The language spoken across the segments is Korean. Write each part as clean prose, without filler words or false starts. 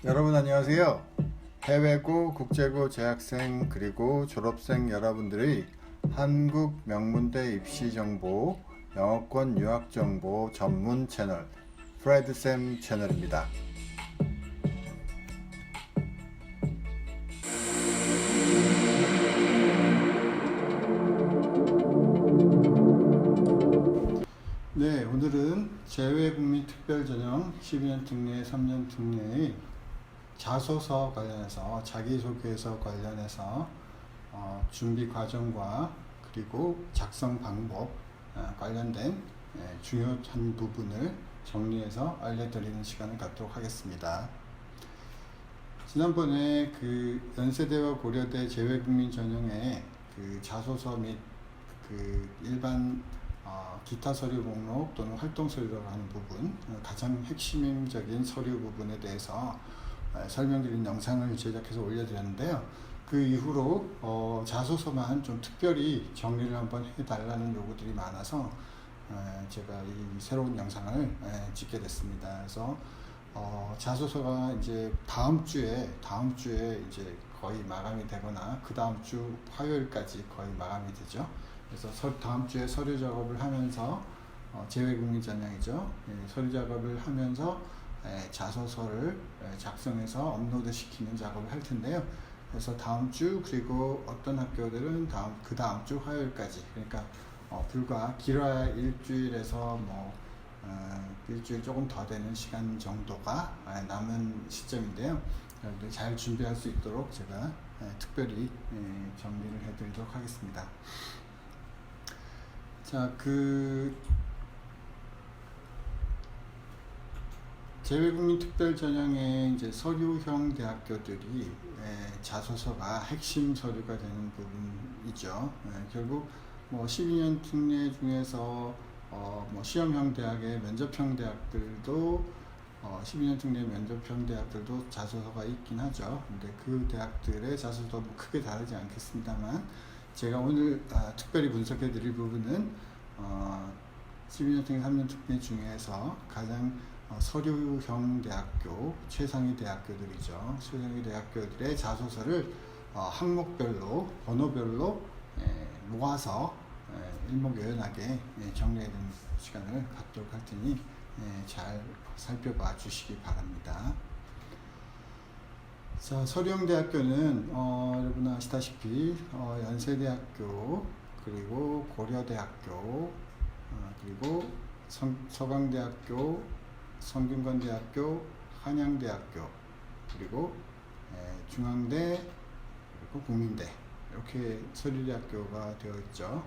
여러분 안녕하세요. 해외고 국제고 재학생 그리고 졸업생 여러분들의 한국 명문대 입시 정보, 영어권 유학 정보 전문 채널 프레드쌤 채널입니다. 네, 오늘은 재외국민특별전형 12년 특례, 3년 특례의 자소서 관련해서 자기소개서 관련해서 준비 과정과 그리고 작성 방법 관련된 중요한 부분을 정리해서 알려드리는 시간을 갖도록 하겠습니다. 지난번에 그 연세대와 고려대 재외국민 전형의 그 자소서 및 그 일반 기타 서류 목록 또는 활동 서류라고 하는 부분, 가장 핵심적인 서류 부분에 대해서 설명드린 영상을 제작해서 올려드렸는데요. 그 이후로 자소서만 좀 특별히 정리를 한번 해달라는 요구들이 많아서 제가 이 새로운 영상을 찍게 됐습니다. 그래서 자소서가 이제 다음 주에 이제 거의 마감이 되거나 그 다음 주 화요일까지 거의 마감이 되죠. 그래서 다음 주에 서류 작업을 하면서 재외국민 전형이죠. 서류 작업을 하면서 자소서를 작성해서 업로드 시키는 작업을 할 텐데요. 그래서 다음 주 그리고 어떤 학교들은 그 다음 주 화요일까지, 그러니까 불과 길어야 일주일에서 일주일 조금 더 되는 시간 정도가 남은 시점인데요. 여러분들 잘 준비할 수 있도록 제가 특별히 정리를 해드리도록 하겠습니다. 자, 재외국민 특별 전형의 이제 서류형 대학교들이 자소서가 핵심 서류가 되는 부분이죠. 결국 12년 특례 중에서 시험형 대학의 면접형 대학들도 12년 특례 면접형 대학들도 자소서가 있긴 하죠. 근데 그 대학들의 자소서도 크게 다르지 않겠습니다만, 제가 오늘 특별히 분석해 드릴 부분은 12년 특례, 3년 특례 중에서 가장 서류형 대학교, 최상위 대학교들이죠. 최상위 대학교들의 자소서를 항목별로, 번호별로 모아서 일목요연하게 정리해야 되는 시간을 갖도록 할 테니 잘 살펴봐 주시기 바랍니다. 자, 서류형 대학교는 여러분 아시다시피 연세대학교, 그리고 고려대학교, 그리고 서강대학교, 성균관대학교, 한양대학교, 그리고 중앙대, 그리고 국민대, 이렇게 서류대학교가 되어 있죠.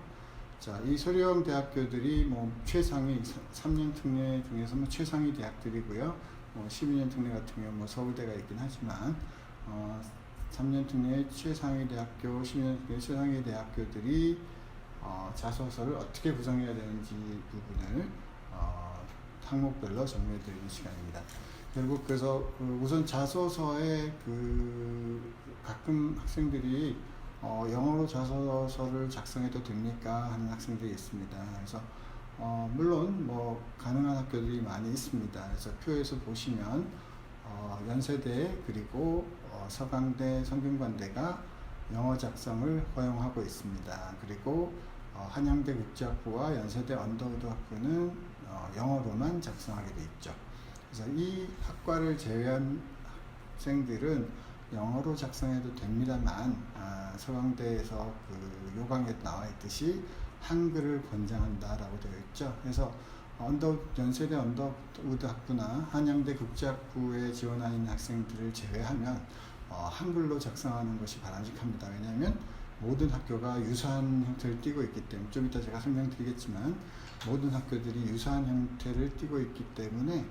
자, 이 서류형 대학교들이 최상위 3년 특례 중에서 최상위 대학들이고요. 12년 특례 같은 경우 서울대가 있긴 하지만 3년 특례 최상위 대학교, 12년 특례 최상위 대학교들이 자소서를 어떻게 구성해야 되는지 부분을 항목별로 정리해 드리는 시간입니다. 결국 그래서 우선 자소서에 가끔 학생들이 영어로 자소서를 작성해도 됩니까 하는 학생들이 있습니다. 그래서 물론 가능한 학교들이 많이 있습니다. 그래서 표에서 보시면 연세대 그리고 서강대, 성균관대가 영어 작성을 허용하고 있습니다. 그리고 한양대 국제학부와 연세대 언더우드 학부는 영어로만 작성하게 되어 있죠. 그래서 이 학과를 제외한 학생들은 영어로 작성해도 됩니다만, 서강대에서 요강에 나와 있듯이 한글을 권장한다라고 되어 있죠. 그래서 연세대 언더우드 학부나 한양대 국제학부에 지원하는 학생들을 제외하면 한글로 작성하는 것이 바람직합니다. 왜냐하면 모든 학교가 유사한 형태를 띠고 있기 때문에, 좀 이따 제가 설명드리겠지만 모든 학교들이 유사한 형태를 띠고 있기 때문에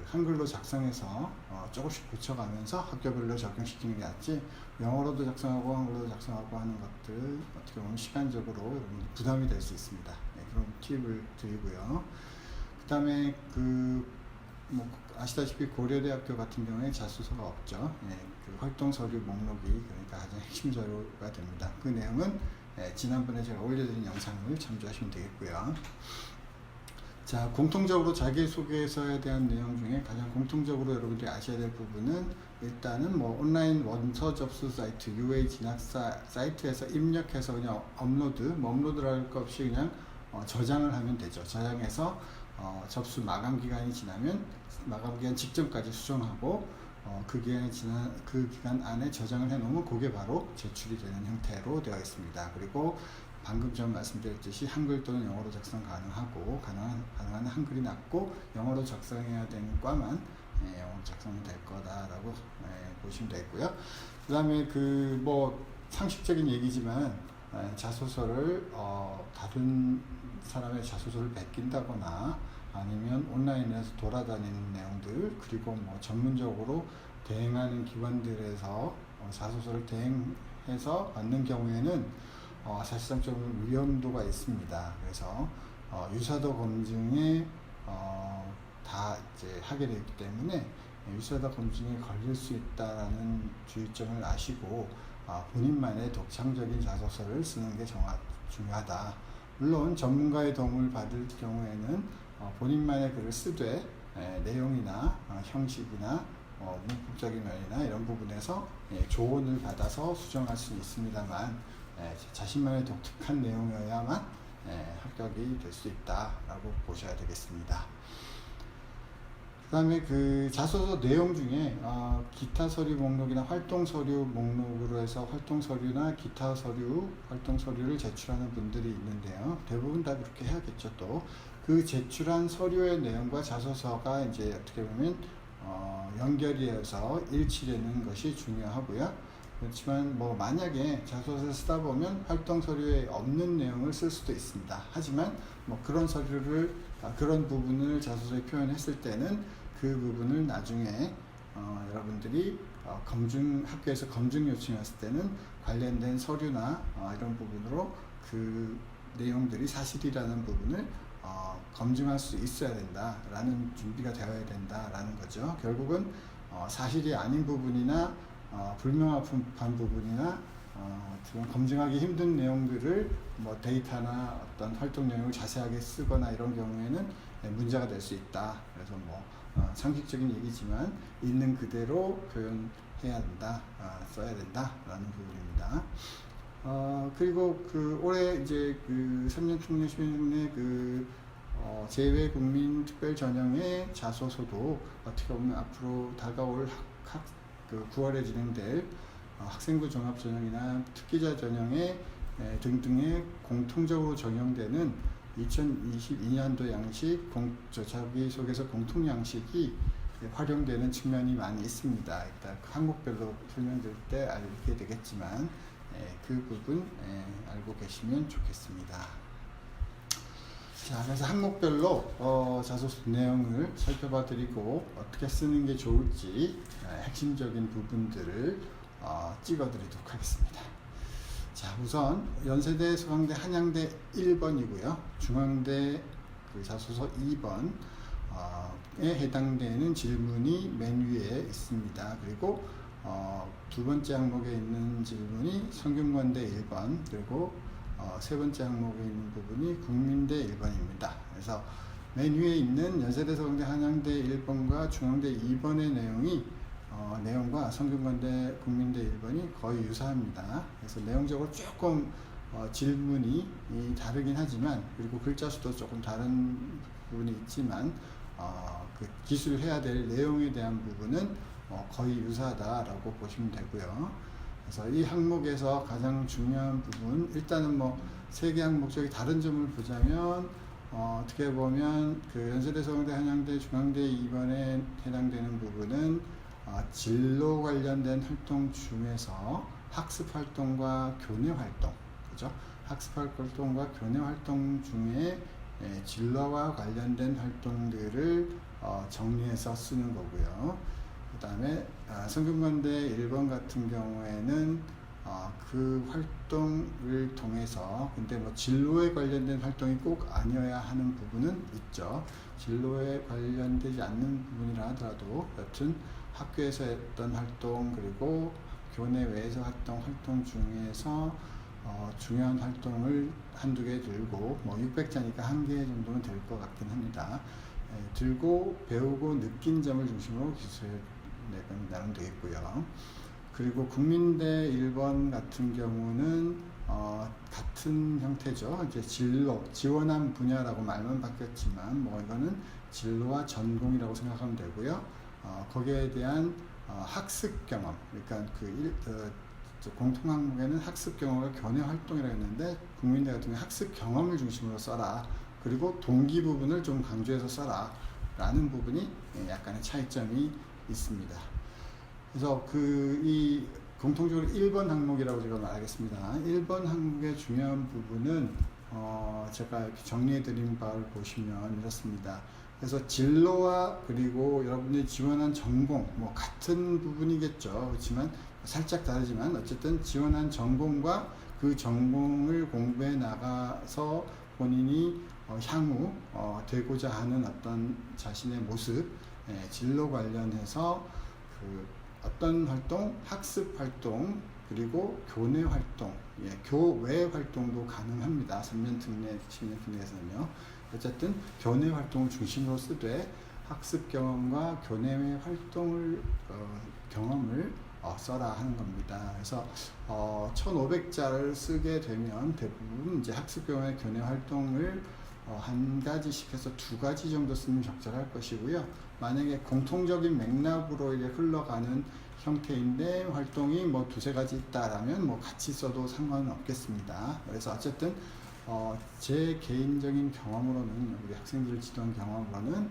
한글로 작성해서 조금씩 고쳐가면서 학교별로 적용시키는 게 낫지, 영어로도 작성하고 한글로도 작성하고 하는 것들 어떻게 보면 시간적으로 부담이 될 수 있습니다. 그런 팁을 드리고요. 그 다음에 아시다시피 고려대학교 같은 경우에 자소서가 없죠. 그 활동 서류 목록이 그러니까 가장 핵심 서류가 됩니다. 그 내용은 지난번에 제가 올려드린 영상을 참조하시면 되겠고요. 자, 공통적으로 자기소개서에 대한 내용 중에 가장 공통적으로 여러분들이 아셔야 될 부분은 일단은 뭐 온라인 원서 접수 사이트, UA 진학 사이트에서 입력해서 그냥 업로드, 뭐 업로드를 할 것 없이 그냥 저장을 하면 되죠. 저장해서 접수 마감 기간이 지나면 마감 기간 직전까지 수정하고 그 기간 안에 저장을 해 놓으면 그게 바로 제출이 되는 형태로 되어 있습니다. 그리고 방금 전 말씀드렸듯이 한글 또는 영어로 작성 가능하고 가능한 한글이 낮고 영어로 작성해야 되는 과만 영어로 작성이 될 거다라고 보시면 되고요. 그 다음에 그 뭐 상식적인 얘기지만 자소서를 다른 사람의 자소서를 베낀다거나 아니면 온라인에서 돌아다니는 내용들, 그리고 뭐 전문적으로 대행하는 기관들에서 자소서를 대행해서 받는 경우에는 사실상 좀 위험도가 있습니다. 그래서 유사도 검증에 다 이제 하게 되기 때문에 유사도 검증에 걸릴 수 있다라는 주의점을 아시고 본인만의 독창적인 자소서를 쓰는 게 중요하다. 물론 전문가의 도움을 받을 경우에는 본인만의 글을 쓰되 내용이나 형식이나 문법적인 면이나 이런 부분에서 조언을 받아서 수정할 수 있습니다만 자신만의 독특한 내용이어야만 합격이 될 수 있다라고 보셔야 되겠습니다. 그 다음에 그 자소서 내용 중에 기타 서류 목록이나 활동 서류 목록으로 해서 활동 서류나 기타 서류, 활동 서류를 제출하는 분들이 있는데요. 대부분 다 그렇게 해야겠죠. 또 그 제출한 서류의 내용과 자소서가 이제 어떻게 보면 연결이 되어서 일치되는 것이 중요하고요. 그렇지만 뭐 만약에 자소서를 쓰다 보면 활동 서류에 없는 내용을 쓸 수도 있습니다. 하지만 뭐 그런 서류를 그런 부분을 자소서에 표현했을 때는 그 부분을 나중에 여러분들이 학교에서 검증 요청했을 때는 관련된 서류나 이런 부분으로 그 내용들이 사실이라는 부분을 검증할 수 있어야 된다라는 준비가 되어야 된다라는 거죠. 결국은 사실이 아닌 부분이나 불명확한 부분이나 검증하기 힘든 내용들을 뭐 데이터나 어떤 활동 내용을 자세하게 쓰거나 이런 경우에는 문제가 될 수 있다. 그래서 뭐 상식적인 얘기지만 있는 그대로 표현해야 된다, 써야 된다라는 부분입니다. 그리고 그 올해 이제 그 3년 총련 시민의 그 재외 국민 특별 전형의 자소서도 어떻게 보면 앞으로 다가올 그 9월에 진행될 학생부 종합 전형이나 특기자 전형에 등등에 공통적으로 적용되는 2022년도 양식 자기소개서 공통 양식이 활용되는 측면이 많이 있습니다. 일단 항목별로 설명드릴 때 알게 되겠지만 그 부분 알고 계시면 좋겠습니다. 자, 그래서 항목별로 자소서 내용을 살펴봐 드리고 어떻게 쓰는 게 좋을지 핵심적인 부분들을 찍어 드리도록 하겠습니다. 자, 우선 연세대, 서강대, 한양대 1번이고요. 중앙대 그 자소서 2번에 해당되는 질문이 맨 위에 있습니다. 그리고 두 번째 항목에 있는 질문이 성균관대 1번, 그리고 세 번째 항목에 있는 부분이 국민대 1번입니다. 그래서 맨 위에 있는 연세대, 서강대, 한양대 1번과 중앙대 2번의 내용과 성균관대, 국민대 1번이 거의 유사합니다. 그래서 내용적으로 조금 질문이 다르긴 하지만, 그리고 글자 수도 조금 다른 부분이 있지만 그 기술해야 될 내용에 대한 부분은 거의 유사하다라고 보시면 되고요. 그래서 이 항목에서 가장 중요한 부분, 일단은 뭐 세 개 항목 중에 다른 점을 보자면 어떻게 보면 그 연세대, 서강대, 한양대, 중앙대 2번에 해당되는 부분은 진로 관련된 활동 중에서 학습 활동과 교내 활동, 그죠? 학습 활동과 교내 활동 중에 진로와 관련된 활동들을 정리해서 쓰는 거고요. 그 다음에 성균관대 1번 같은 경우에는 그 활동을 통해서, 근데 뭐 진로에 관련된 활동이 꼭 아니어야 하는 부분은 있죠. 진로에 관련되지 않는 부분이라 하더라도 여튼 학교에서 했던 활동, 그리고 교내 외에서 활동 중에서 중요한 활동을 한두 개 들고, 뭐 600자니까 한 개 정도는 될 것 같긴 합니다. 들고 배우고 느낀 점을 중심으로 기술 나누면 되겠고요. 그리고 국민대 1번 같은 경우는 같은 형태죠. 이제 진로, 지원한 분야라고 말만 바뀌었지만, 뭐 이거는 진로와 전공이라고 생각하면 되고요. 거기에 대한 학습 경험, 그러니까 공통 항목에는 학습 경험과 교내 활동이라고 했는데, 국민대 같은 경우는 학습 경험을 중심으로 써라. 그리고 동기 부분을 좀 강조해서 써라. 라는 부분이 약간의 차이점이 있습니다. 그래서 이 공통적으로 1번 항목이라고 제가 말하겠습니다. 1번 항목의 중요한 부분은 제가 이렇게 정리해 드린 바를 보시면 이렇습니다. 그래서 진로와 그리고 여러분들이 지원한 전공, 뭐 같은 부분이겠죠. 그렇지만 살짝 다르지만 어쨌든 지원한 전공과 그 전공을 공부해 나가서 본인이 향후 되고자 하는 어떤 자신의 모습, 진로 관련해서 어떤 활동, 학습 활동, 그리고 교내 활동, 교외 활동도 가능합니다. 3년 특례, 10년 특례에서는요. 어쨌든 교내 활동을 중심으로 쓰되 학습 경험과 교내 활동을 경험을 써라 하는 겁니다. 그래서 1500자를 쓰게 되면 대부분 이제 학습 경험의 교내 활동을 한 가지씩 해서 2가지 정도 쓰면 적절할 것이고요. 만약에 공통적인 맥락으로 이제 흘러가는 형태인데 활동이 뭐 2-3가지 있다라면 뭐 같이 써도 상관은 없겠습니다. 그래서 어쨌든 제 개인적인 경험으로는, 우리 학생들을 지도한 경험으로는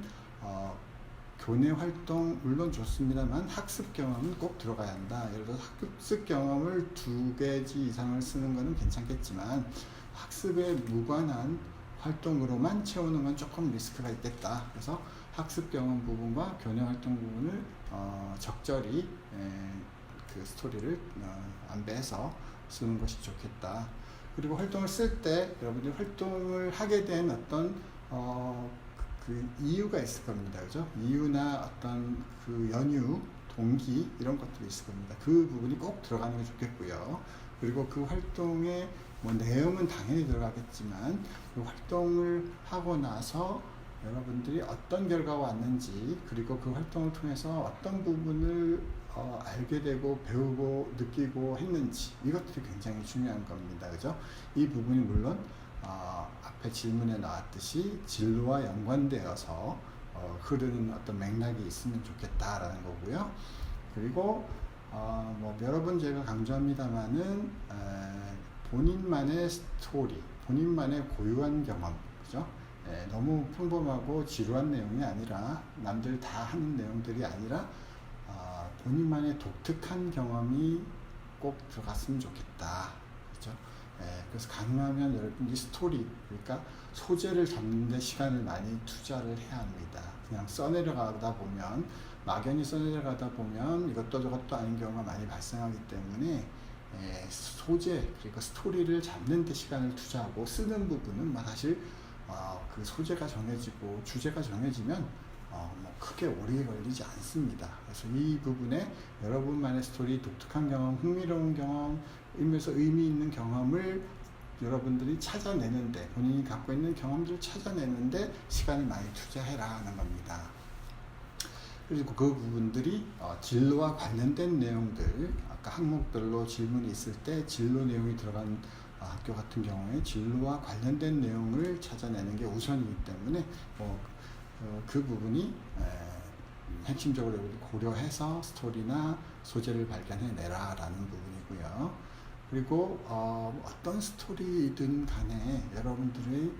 교내 활동 물론 좋습니다만 학습 경험은 꼭 들어가야 한다. 예를 들어서 학습 경험을 2개지 이상을 쓰는 것은 괜찮겠지만 학습에 무관한 활동으로만 채우는 건 조금 리스크가 있겠다. 그래서 학습 경험 부분과 교내 활동 부분을 적절히 그 스토리를 안배해서 쓰는 것이 좋겠다. 그리고 활동을 쓸 때 여러분들이 활동을 하게 된 어떤 그 이유가 있을 겁니다. 그죠? 이유나 어떤 그 연유, 동기 이런 것들이 있을 겁니다. 그 부분이 꼭 들어가는 게 좋겠고요. 그리고 그 활동의 뭐 내용은 당연히 들어가겠지만 그 활동을 하고 나서 여러분들이 어떤 결과가 왔는지, 그리고 그 활동을 통해서 어떤 부분을 알게 되고 배우고 느끼고 했는지, 이것들이 굉장히 중요한 겁니다. 그죠? 이 부분이 물론 앞에 질문에 나왔듯이 진로와 연관되어서 흐르는 어떤 맥락이 있으면 좋겠다라는 거고요. 그리고 뭐 여러 번 제가 강조합니다만은 본인만의 스토리, 본인만의 고유한 경험, 그죠? 너무 평범하고 지루한 내용이 아니라, 남들 다 하는 내용들이 아니라 본인만의 독특한 경험이 꼭 들어갔으면 좋겠다. 그죠? 그래서 가능하면 여러분이 스토리, 그러니까 소재를 잡는 데 시간을 많이 투자를 해야 합니다. 그냥 써내려가다 보면, 막연히 써내려가다 보면 이것도 저것도 아닌 경우가 많이 발생하기 때문에 소재, 그러니까 스토리를 잡는 데 시간을 투자하고 쓰는 부분은 사실 그 소재가 정해지고 주제가 정해지면 뭐 크게 오래 걸리지 않습니다. 그래서 이 부분에 여러분만의 스토리, 독특한 경험, 흥미로운 경험, 의미에서 의미 있는 경험을 여러분들이 찾아내는데, 본인이 갖고 있는 경험들을 찾아내는데 시간을 많이 투자해라 하는 겁니다. 그리고 그 부분들이 진로와 관련된 내용들, 아까 항목별로 질문이 있을 때 진로 내용이 들어간 학교 같은 경우에 진로와 관련된 내용을 찾아내는 게 우선이기 때문에 그 부분이 핵심적으로 고려해서 스토리나 소재를 발견해내라 라는 부분이고요. 그리고 어떤 스토리든 간에 여러분들의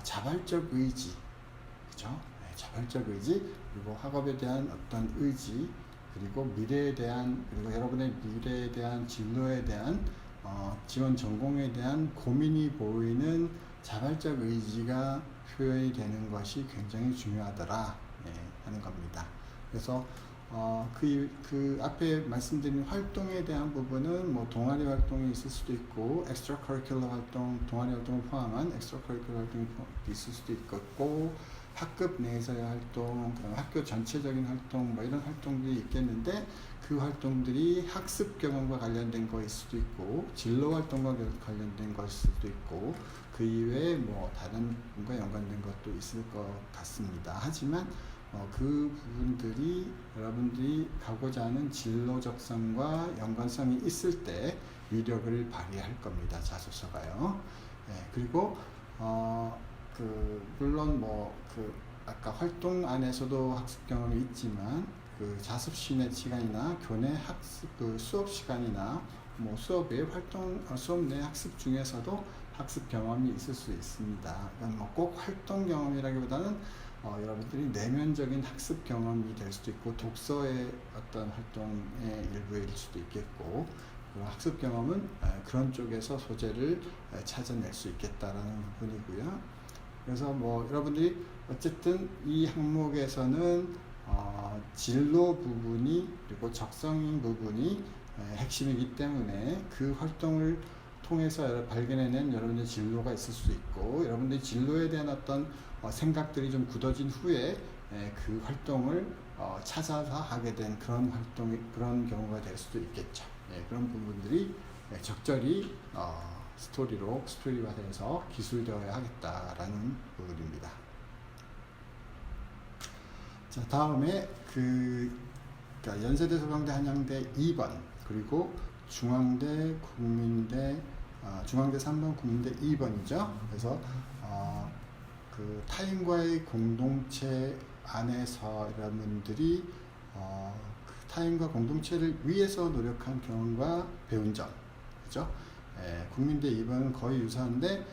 자발적 의지, 그죠? 자발적 의지, 그리고 학업에 대한 어떤 의지, 그리고 미래에 대한, 그리고 여러분의 미래에 대한, 진로에 대한 지원 전공에 대한 고민이 보이는 자발적 의지가 표현이 되는 것이 굉장히 중요하더라 하는 겁니다. 그래서 그 앞에 말씀드린 활동에 대한 부분은 뭐 동아리 활동이 있을 수도 있고, 엑스트라 커리큘러 활동, 동아리 활동을 포함한 엑스트라 커리큘러 활동이 있을 수도 있고, 학급 내에서의 활동, 그다음 학교 전체적인 활동, 뭐 이런 활동들이 있겠는데 그 활동들이 학습 경험과 관련된 거일 수도 있고 진로 활동과 관련된 것일 수도 있고 그 이외에 뭐 다른 부분과 연관된 것도 있을 것 같습니다. 하지만 그 부분들이 여러분들이 가고자 하는 진로 적성과 연관성이 있을 때 위력을 발휘할 겁니다. 자소서가요. 그리고 물론 아까 활동 안에서도 학습 경험이 있지만 그 자습 시간이나 교내 학습 수업 시간이나 뭐 수업 외 수업 내 학습 중에서도 학습 경험이 있을 수 있습니다. 꼭 활동 경험이라기보다는 여러분들이 내면적인 학습 경험이 될 수도 있고 독서의 어떤 활동의 일부일 수도 있겠고 학습 경험은 그런 쪽에서 소재를 찾아낼 수 있겠다라는 부분이고요. 그래서 여러분들이 어쨌든 이 항목에서는 진로 부분이 그리고 적성 부분이 핵심이기 때문에 그 활동을 통해서 발견해낸 여러분의 진로가 있을 수 있고 여러분들이 진로에 대한 어떤 생각들이 좀 굳어진 후에 그 활동을 찾아서 하게 된 그런 경우가 될 수도 있겠죠. 그런 부분들이 적절히 스토리화돼서 기술되어야 하겠다라는 부분입니다. 자, 다음에 그러니까 연세대, 소강대, 한양대 2번 그리고 중앙대, 국민대, 중앙대 3번, 국민대 2번이죠. 그래서 그 타인과의 공동체 안에서 여러분들이 그 타인과 공동체를 위해서 노력한 경험과 배운 점, 그죠? 국민대 2번은 거의 유사한데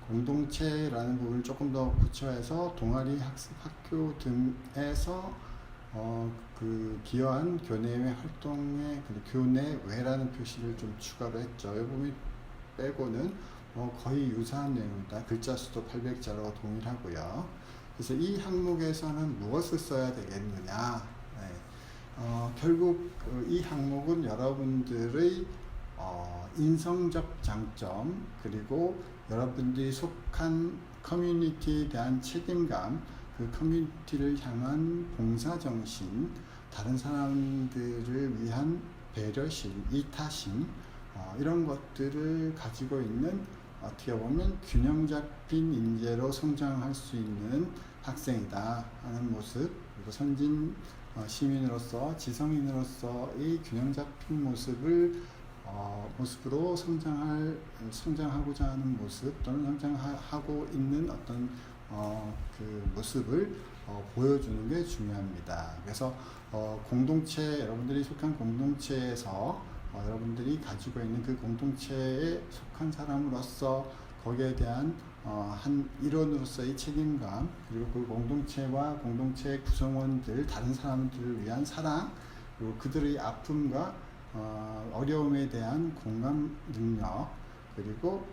공동체라는 부분을 조금 더 구체화해서 동아리, 학습, 학교 등에서 그 기여한 교내외 활동의 교내외라는 표시를 좀 추가로 했죠. 이 부분 빼고는 거의 유사한 내용입니다. 글자 수도 800자로 동일하고요. 그래서 이 항목에서는 무엇을 써야 되겠느냐? 결국 이 항목은 여러분들의 인성적 장점 그리고 여러분들이 속한 커뮤니티에 대한 책임감, 그 커뮤니티를 향한 봉사정신, 다른 사람들을 위한 배려심, 이타심 이런 것들을 가지고 있는 어떻게 보면 균형 잡힌 인재로 성장할 수 있는 학생이다 하는 모습, 그리고 선진 시민으로서 지성인으로서의 균형 잡힌 모습으로 성장하고자 하는 모습 또는 성장하고 있는 어떤 그 모습을 보여주는 게 중요합니다. 그래서 여러분들이 속한 공동체에서 여러분들이 가지고 있는 그 공동체에 속한 사람으로서 거기에 대한 한 일원으로서의 책임감 그리고 그 공동체와 공동체의 구성원들 다른 사람들을 위한 사랑 그리고 그들의 아픔과 어려움에 대한 공감 능력 그리고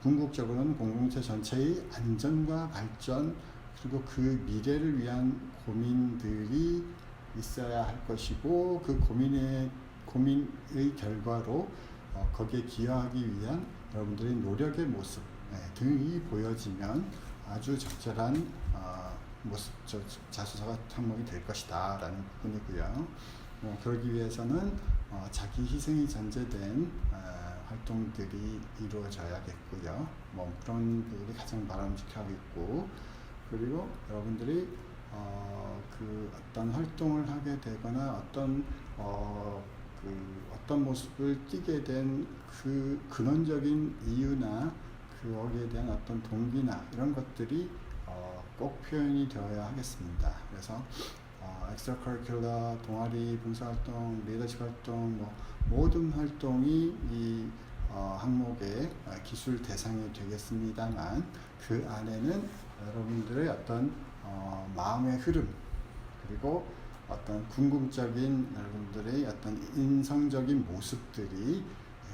궁극적으로는 공동체 전체의 안전과 발전 그리고 그 미래를 위한 고민들이 있어야 할 것이고 그 고민의 결과로 거기에 기여하기 위한 여러분들의 노력의 모습 등이 보여지면 아주 적절한 모습 자소서가 항목이 될 것이다 라는 부분이고요. 그러기 위해서는 자기 희생이 전제된 활동들이 이루어져야겠고요. 그런 부분이 가장 바람직하겠고 그리고 여러분들이 그 어떤 활동을 하게 되거나 어떤 모습을 띠게 된 그 근원적인 이유나 거기에 대한 어떤 동기나 이런 것들이 꼭 표현이 되어야 하겠습니다. 그래서 엑스트라 커리큘러, 동아리, 봉사활동, 리더십 활동, 모든 활동이 이 항목의 기술 대상이 되겠습니다만 그 안에는 여러분들의 어떤 마음의 흐름 그리고 어떤 궁극적인 여러분들의 어떤 인성적인 모습들이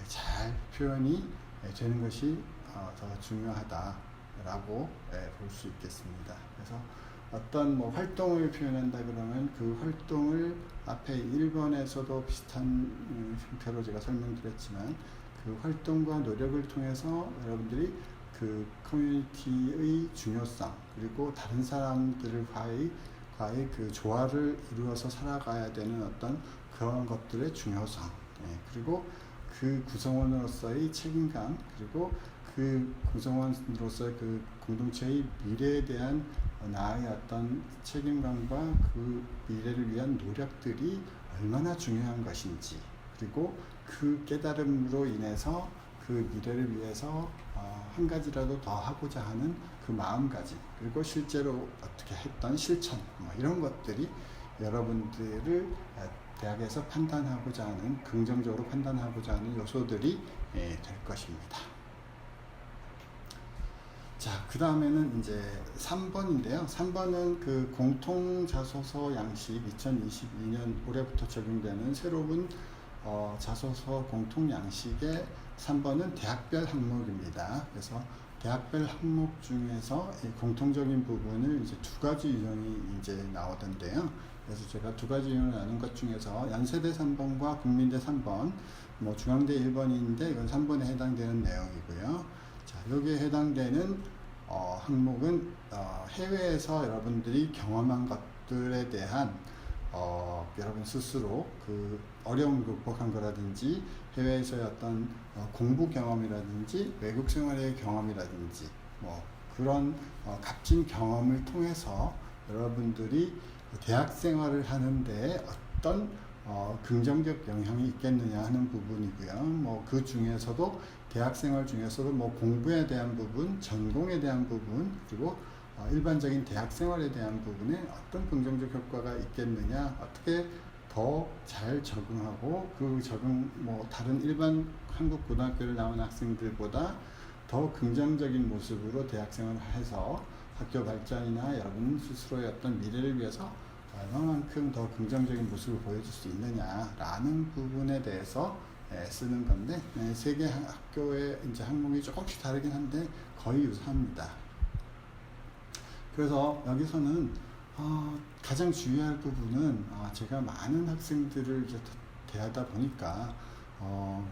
잘 표현이 되는 것이 더 중요하다라고 볼 수 있겠습니다. 그래서 어떤 활동을 표현한다 그러면 그 활동을 앞에 1번에서도 비슷한 형태로 제가 설명드렸지만 그 활동과 노력을 통해서 여러분들이 그 커뮤니티의 중요성, 그리고 다른 사람들과의 그 조화를 이루어서 살아가야 되는 어떤 그런 것들의 중요성, 그리고 그 구성원으로서의 책임감, 그리고 그 구성원으로서의 그 공동체의 미래에 대한 나의 어떤 책임감과 그 미래를 위한 노력들이 얼마나 중요한 것인지, 그리고 그 깨달음으로 인해서 그 미래를 위해서 한 가지라도 더 하고자 하는 그 마음가짐, 그리고 실제로 어떻게 했던 실천, 이런 것들이 여러분들을 대학에서 판단하고자 하는, 긍정적으로 판단하고자 하는 요소들이 될 것입니다. 자, 그 다음에는 이제 3번인데요. 3번은 그 공통자소서 양식 2022년 올해부터 적용되는 새로운 자소서 공통 양식의 3번은 대학별 항목입니다. 그래서 대학별 항목 중에서 이 공통적인 부분을 이제 두 가지 유형이 이제 나오던데요. 그래서 제가 두 가지 유형을 나눈 것 중에서 연세대 3번과 국민대 3번, 뭐 중앙대 1번인데 이건 3번에 해당되는 내용이고요. 자, 여기에 해당되는 항목은 해외에서 여러분들이 경험한 것들에 대한 여러분 스스로 그 어려움을 극복한 거라든지, 해외에서의 어떤 공부 경험이라든지 외국 생활의 경험이라든지 뭐 그런 값진 경험을 통해서 여러분들이 대학 생활을 하는데 어떤 긍정적 영향이 있겠느냐 하는 부분이고요. 뭐 그 중에서도 대학 생활 중에서도 뭐 공부에 대한 부분, 전공에 대한 부분, 그리고 일반적인 대학 생활에 대한 부분에 어떤 긍정적 효과가 있겠느냐, 어떻게 더 잘 적응하고 그 적응, 뭐 다른 일반 한국 고등학교를 나온 학생들보다 더 긍정적인 모습으로 대학 생활을 해서 학교 발전이나 여러분 스스로의 어떤 미래를 위해서 얼마만큼 더 긍정적인 모습을 보여줄 수 있느냐라는 부분에 대해서 쓰는 건데, 세 개 학교의 이제 항목이 조금씩 다르긴 한데 거의 유사합니다. 그래서 여기서는 가장 주의할 부분은 제가 많은 학생들을 이제 대하다 보니까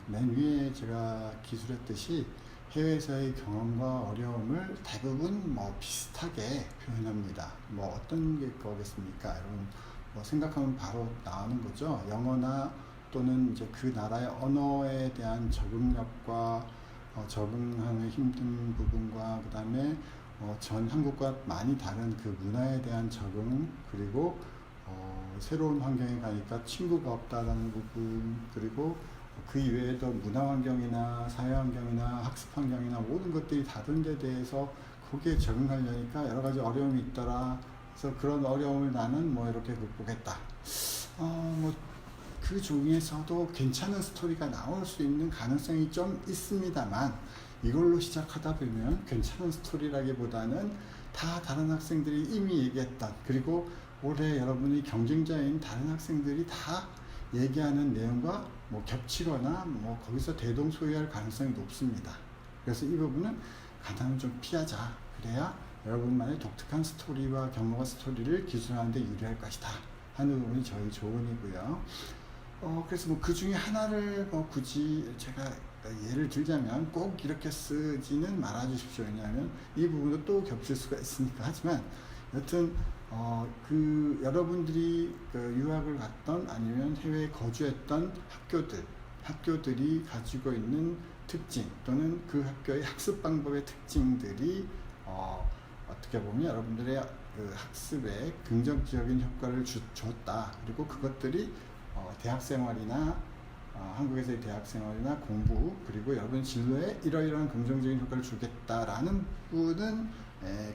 맨 위에 제가 기술했듯이 해외에서의 경험과 어려움을 대부분 뭐 비슷하게 표현합니다. 뭐 어떤 게 거겠습니까? 여러분 뭐 생각하면 바로 나오는 거죠. 영어나 또는 이제 그 나라의 언어에 대한 적응력과 적응하는 힘든 부분과 그 다음에 전 한국과 많이 다른 그 문화에 대한 적응, 그리고 새로운 환경에 가니까 친구가 없다라는 부분, 그리고 그 이외에도 문화 환경이나 사회 환경이나 학습 환경이나 모든 것들이 다른 데 대해서 거기에 적응하려니까 여러 가지 어려움이 있더라. 그래서 그런 어려움을 나는 뭐 이렇게 극복했다. 뭐 그 중에서도 괜찮은 스토리가 나올 수 있는 가능성이 좀 있습니다만, 이걸로 시작하다 보면 괜찮은 스토리라기보다는 다 다른 학생들이 이미 얘기했던, 그리고 올해 여러분이 경쟁자인 다른 학생들이 다 얘기하는 내용과 뭐 겹치거나 뭐 거기서 대동소이할 가능성이 높습니다. 그래서 이 부분은 가능하면 좀 피하자. 그래야 여러분만의 독특한 스토리와 경험과 스토리를 기술하는 데 유리할 것이다 하는 부분이 저희 조언이고요. 그래서 뭐 그 중에 하나를 뭐 굳이 제가 예를 들자면 꼭 이렇게 쓰지는 말아 주십시오. 왜냐하면 이 부분도 또 겹칠 수가 있으니까. 하지만 여튼 그 여러분들이 그 유학을 갔던 아니면 해외에 거주했던 학교들이 가지고 있는 특징, 또는 그 학교의 학습 방법의 특징들이 어떻게 보면 여러분들의 그 학습에 긍정적인 효과를 줬다. 그리고 그것들이 대학생활이나 한국에서의 대학생활이나 공부, 그리고 여러분 진로에 이러이러한 긍정적인 효과를 주겠다라는 부분은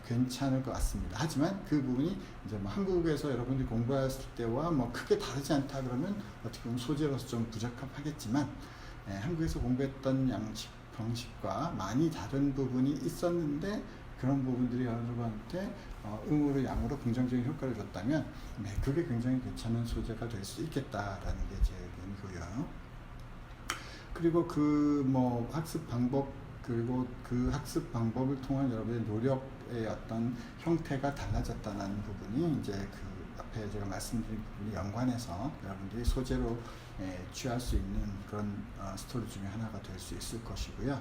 괜찮을 것 같습니다. 하지만 그 부분이 이제 뭐 한국에서 여러분들이 공부했을 때와 뭐 크게 다르지 않다 그러면 어떻게 보면 소재로서 좀 부적합하겠지만, 한국에서 공부했던 양식 방식과 많이 다른 부분이 있었는데 그런 부분들이 여러분한테 음으로 양으로 긍정적인 효과를 줬다면 그게 굉장히 괜찮은 소재가 될 수 있겠다라는 게 제 의견이고요. 그리고 그 뭐 학습 방법, 그리고 그 학습 방법을 통한 여러분의 노력의 어떤 형태가 달라졌다는 부분이 이제 그 앞에 제가 말씀드린 부분이 연관해서 여러분들이 소재로 취할 수 있는 그런 스토리 중에 하나가 될 수 있을 것이고요.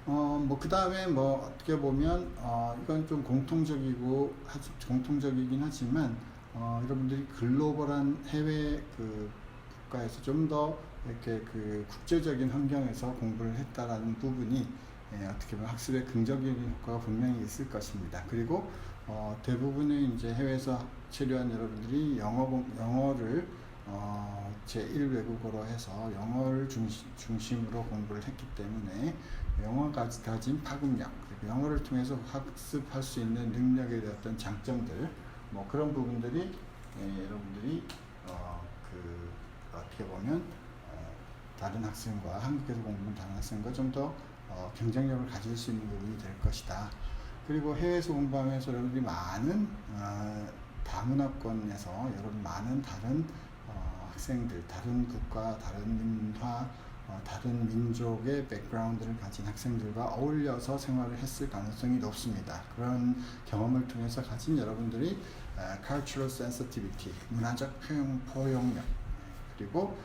그 다음에 뭐 어떻게 보면 이건 좀 공통적이긴 하지만 여러분들이 글로벌한 해외 그 국가에서 좀 더 이렇게 그 국제적인 환경에서 공부를 했다라는 부분이 어떻게 보면 학습에 긍정적인 효과가 분명히 있을 것입니다. 그리고 대부분의 이제 해외에서 체류한 여러분들이 영어를 제1외국어로 해서 영어를 중심으로 공부를 했기 때문에 영어가 가진 파급력, 그리고 영어를 통해서 학습할 수 있는 능력에 대한 어떤 장점들, 뭐 그런 부분들이 여러분들이 어떻게 보면 다른 학생과 한국에서 공부한 다른 학생과 좀 더 경쟁력을 가질 수 있는 부분이 될 것이다. 그리고 해외에서 공부하면서 여러분들이 많은 다문화권에서 여러분 많은 다른 학생들, 다른 국가, 다른 문화, 다른 민족의 백그라운드를 가진 학생들과 어울려서 생활을 했을 가능성이 높습니다. 그런 경험을 통해서 가진 여러분들이 cultural sensitivity, 문화적 포용력, 그리고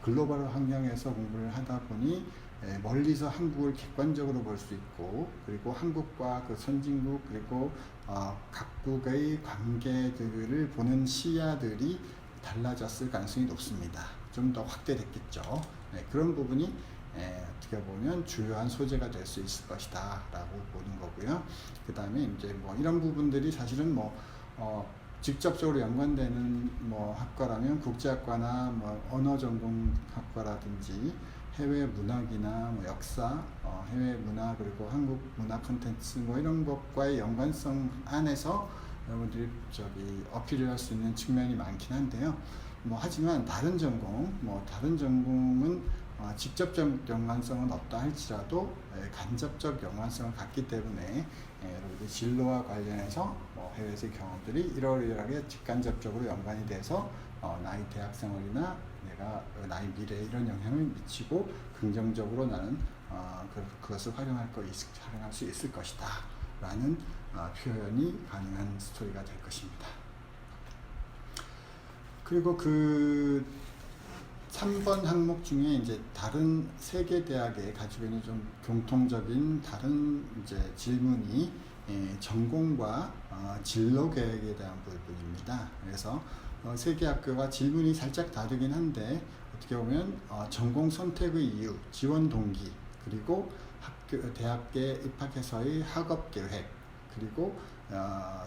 글로벌 환경에서 공부를 하다 보니 멀리서 한국을 객관적으로 볼 수 있고, 그리고 한국과 그 선진국, 그리고 각국의 관계들을 보는 시야들이 달라졌을 가능성이 높습니다. 좀 더 확대됐겠죠. 그런 부분이 어떻게 보면 주요한 소재가 될 수 있을 것이다 라고 보는 거고요. 그 다음에 이제 뭐 이런 부분들이 사실은 직접적으로 연관되는 학과라면 국제학과나 언어 전공 학과라든지 해외 문학이나 역사, 해외 문화, 그리고 한국 문화 콘텐츠 이런 것과의 연관성 안에서 여러분들이 어필을 할 수 있는 측면이 많긴 한데요. 하지만 다른 전공은 직접적 연관성은 없다 할지라도 간접적 연관성을 갖기 때문에 여러분들 진로와 관련해서 해외에서의 경험들이 이러이러하게 직간접적으로 연관이 돼서 나의 대학 생활이나 나의 미래에 이런 영향을 미치고 긍정적으로 나는 그것을 활용할 수 있을 것이다 라는 표현이 가능한 스토리가 될 것입니다. 그리고 그 3번 항목 중에 이제 다른 세계 대학에 가지고 있는 좀 공통적인 다른 이제 질문이 전공과 진로 계획에 대한 부분입니다. 그래서 세계 학교가 질문이 살짝 다르긴 한데 어떻게 보면 전공 선택의 이유, 지원 동기, 그리고 대학에 입학해서의 학업 계획, 그리고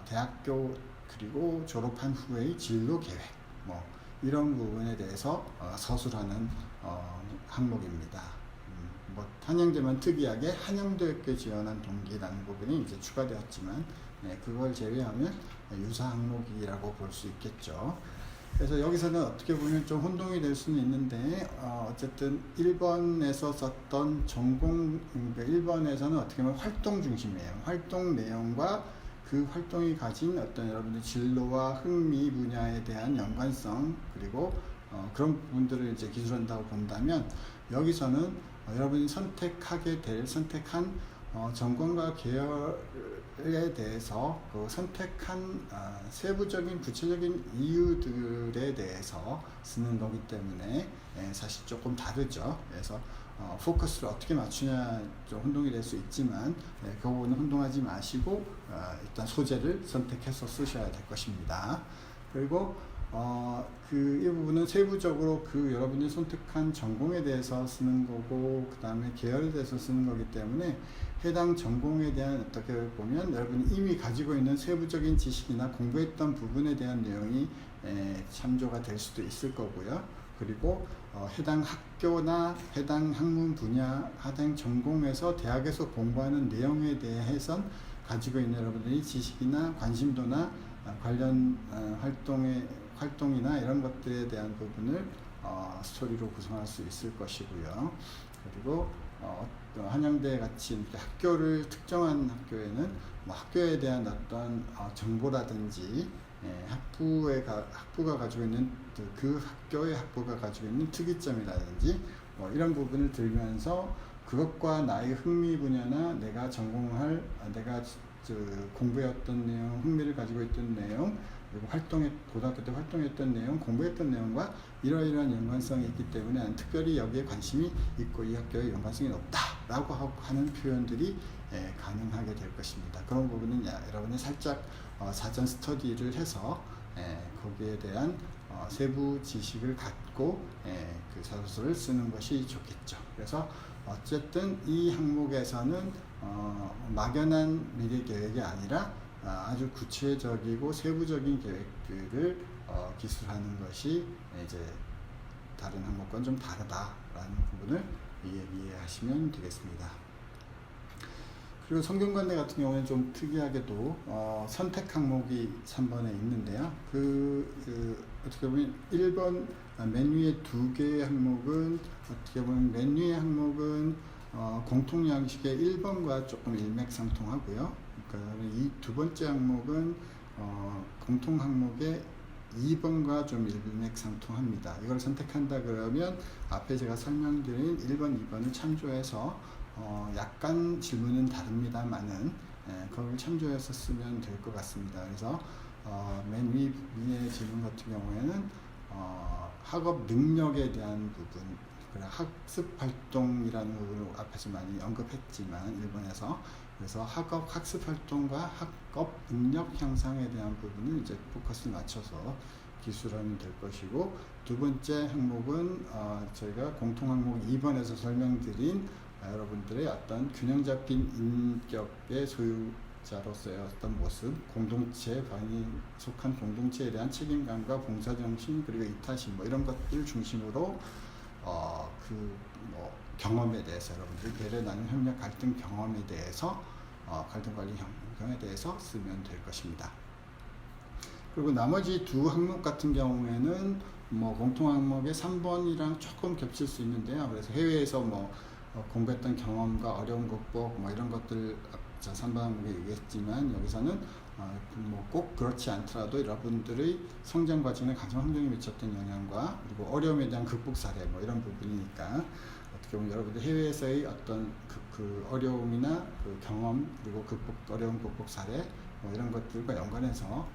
대학교 그리고 졸업한 후의 진로 계획, 이런 부분에 대해서 서술하는 항목입니다. 한양대만 특이하게 한양대학교 지원한 동기라는 부분이 이제 추가되었지만 그걸 제외하면 유사 항목이라고 볼 수 있겠죠. 그래서 여기서는 어떻게 보면 좀 혼동이 될 수는 있는데 어쨌든 1번에서 썼던 전공, 그러니까 1번에서는 어떻게 보면 활동 중심이에요. 활동 내용과 그 활동이 가진 어떤 여러분의 진로와 흥미 분야에 대한 연관성, 그리고 그런 부분들을 이제 기술한다고 본다면 여기서는 여러분이 선택한 전공과 계열에 대해서 그 선택한 세부적인 구체적인 이유들에 대해서 쓰는 거기 때문에 사실 조금 다르죠. 그래서 포커스를 어떻게 맞추냐 좀 혼동이 될 수 있지만 그 부분은 혼동하지 마시고 일단 소재를 선택해서 쓰셔야 될 것입니다. 그리고 이 부분은 세부적으로 여러분이 선택한 전공에 대해서 쓰는 거고, 그 다음에 계열에 대해서 쓰는 거기 때문에 해당 전공에 대한 어떻게 보면 여러분이 이미 가지고 있는 세부적인 지식이나 공부했던 부분에 대한 내용이 참조가 될 수도 있을 거고요. 그리고 해당 학교나 해당 학문 분야, 해당 전공에서 대학에서 공부하는 내용에 대해선 가지고 있는 여러분들이 지식이나 관심도나 관련 활동이나 이런 것들에 대한 부분을 스토리로 구성할 수 있을 것이고요. 그리고 한양대 같이 학교를 특정한 학교에는 학교에 대한 어떤 정보라든지 학부가 가지고 있는 그 학교의 학부가 가지고 있는 특이점이라든지 이런 부분을 들면서 그것과 나의 흥미 분야나 내가 공부해왔던 내용, 흥미를 가지고 있던 내용, 그리고 고등학교 때 활동했던 내용, 공부했던 내용과 이러이러한 연관성이 있기 때문에 특별히 여기에 관심이 있고 이 학교에 연관성이 높다 라고 하는 표현들이 가능하게 될 것입니다. 그런 부분은 여러분이 살짝 사전 스터디를 해서 거기에 대한 세부 지식을 갖고 그 자소서를 쓰는 것이 좋겠죠. 그래서 어쨌든 이 항목에서는 막연한 미래 계획이 아니라 아주 구체적이고 세부적인 계획들을 기술하는 것이 이제 다른 항목과는 좀 다르다라는 부분을 이해하시면 되겠습니다. 그리고 성균관대 같은 경우는 좀 특이하게도 선택 항목이 3번에 있는데요. 어떻게 보면 1번 맨 위에 두 개의 항목은 어떻게 보면 맨 위의 항목은 공통 양식의 1번과 조금 일맥상통하고요. 그러니까 이 두 번째 항목은 공통 항목의 2번과 좀 일맥상통합니다. 이걸 선택한다 그러면 앞에 제가 설명드린 1번, 2번을 참조해서 약간 질문은 다릅니다만은 그걸 참조해서 쓰면 될 것 같습니다. 그래서 맨 위의 질문 같은 경우에는 학업 능력에 대한 부분, 학습 활동이라는 부분을 앞에서 많이 언급했지만 일본에서 그래서 학업 학습 활동과 학업 능력 향상에 대한 부분을 이제 포커스를 맞춰서 기술하면 될 것이고, 두 번째 항목은 저희가 공통 항목 2번에서 설명드린 여러분들의 어떤 균형 잡힌 인격의 소유자로서의 어떤 모습, 공동체, 반이 속한 공동체에 대한 책임감과 봉사정신, 그리고 이타심 이런 것들 중심으로 경험에 대해서 여러분들 배려, 나눔, 협력, 갈등 경험에 대해서 갈등 관리 경험에 대해서 쓰면 될 것입니다. 그리고 나머지 두 항목 같은 경우에는 공통 항목의 3번이랑 조금 겹칠 수 있는데요. 그래서 해외에서 공부했던 경험과 어려움 극복 이런 것들 3번 항목에 얘기했지만, 여기서는 꼭 그렇지 않더라도 여러분들의 성장 과정에 가정 환경에 미쳤던 영향과 그리고 어려움에 대한 극복 사례 이런 부분이니까, 어떻게 보면 여러분들 해외에서의 어떤 그 어려움이나 그 경험, 그리고 어려움 극복 사례 이런 것들과 연관해서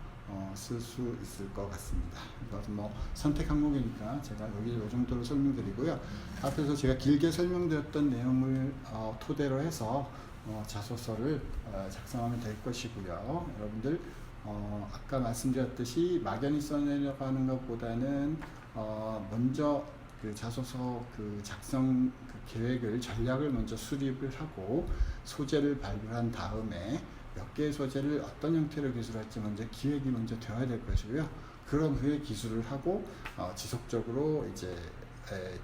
쓸 수 있을 것 같습니다. 이것은 선택 항목이니까 제가 여기 이 정도로 설명드리고요. 앞에서 제가 길게 설명드렸던 내용을 토대로 해서 자소서를 작성하면 될 것이고요. 여러분들 아까 말씀드렸듯이 막연히 써내려고 하는 것보다는 먼저 그 자소서 작성 계획을, 전략을 먼저 수립을 하고 소재를 발굴한 다음에 몇 개의 소재를 어떤 형태로 기술할지 먼저 기획이 먼저 되어야 될 것이고요. 그런 후에 기술을 하고 지속적으로 이제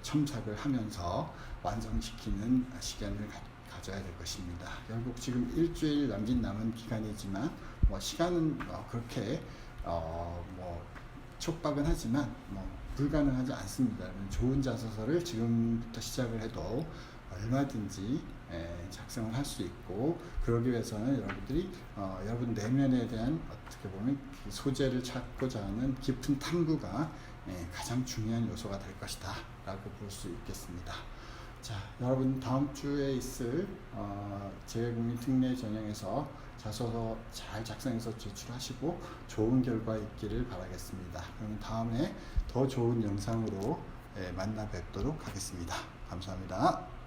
첨삭을 하면서 완성시키는 시간을 가져야 될 것입니다. 결국 지금 일주일 남은 기간이지만 시간은 그렇게 촉박은 하지만 불가능하지 않습니다. 좋은 자소서를 지금부터 시작을 해도 얼마든지 작성을 할 수 있고, 그러기 위해서는 여러분들이 여러분 내면에 대한 어떻게 보면 소재를 찾고자 하는 깊은 탐구가 가장 중요한 요소가 될 것이다 라고 볼 수 있겠습니다. 자, 여러분 다음 주에 있을 재외국민 특례 전형에서 자소서 잘 작성해서 제출하시고 좋은 결과 있기를 바라겠습니다. 그러면 다음에 더 좋은 영상으로 만나 뵙도록 하겠습니다. 감사합니다.